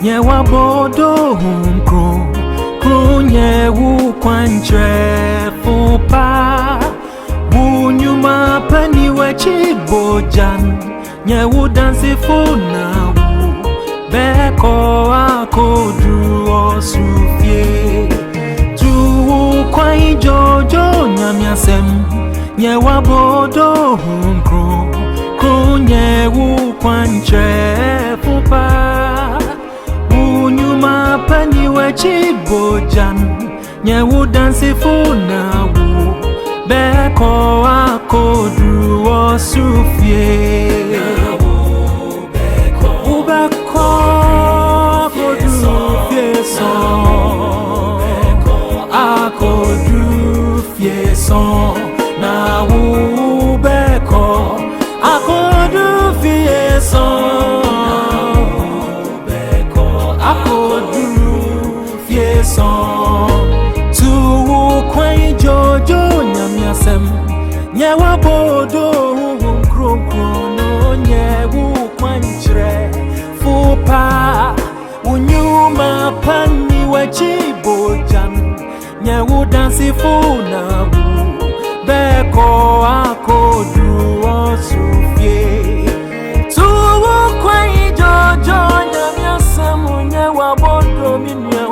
nye wabodo hunkro nye wu kwanche fupa wunyuma pani wechi bojan nye wu dansi funa wu beko akodu osufie tu kwai jojo nyamiasem nye wabodo hunkro nye wu kwanche fupa wunyuma pani wechi bojan nye wu dansi funa wu beko akodu osufie ubeko akodu fieson na wu beko akodu fieson tu kwai jojo nyamiasem nye wabodo nkronkrono nye wu kwanchre fupa unyuma pani wechi bojan nye wu dansi funa wu beko akodu osufie tu kwai jojo nyamiasem nye wabodo minya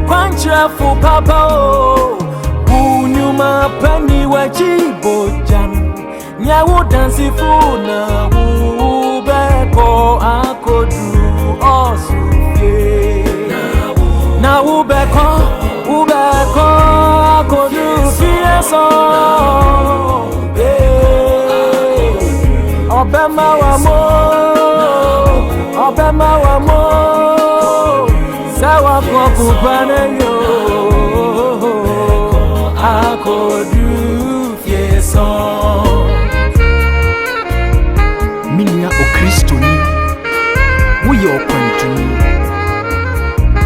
kwanchira fu papa o unyuma pani wechi bojan nyawo dansi funa wu beko akodu osufie na wu beko akodu fieso obema wa mo sawa kwa kupane yo akodu fieson minia okristoni wuye okwantuni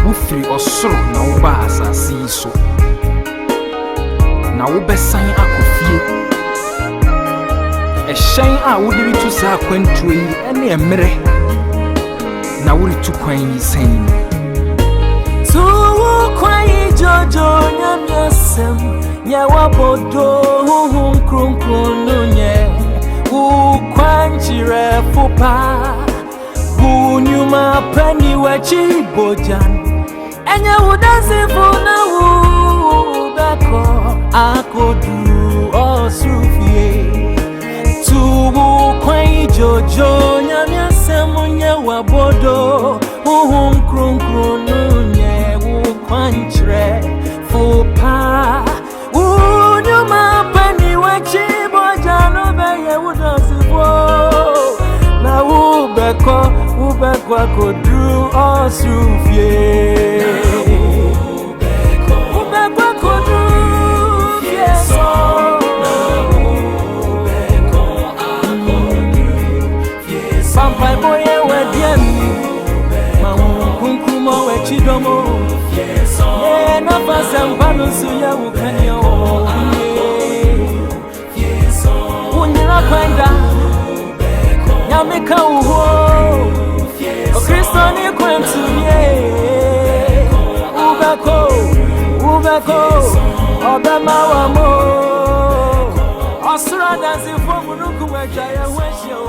wufiri osoro na woba asase so na wobesan akofie ehyen a wodiri tu sa kwantuo yi ene emre na wori tu kwan yi san kwai jojo nyamiasem nye wabodo nkronkrono nye ukwanchire fupa unyuma pani wechi bojan enye udansi funa wu beko akodu osufie tu kwai jojo nyamiasem nye wabodo nkronkrono kwanchre fupa unyuma pani wechi bojano beye udosifo na ubeko akodu osufie ubeko akodu fieso pampai boye wediani mawu wechi domo na pasambano suya ukanyo unyira kwenda nyamika uho okristo ni kwentumye ubeko obema wamo osura dansi fomu nuku wejaya wesho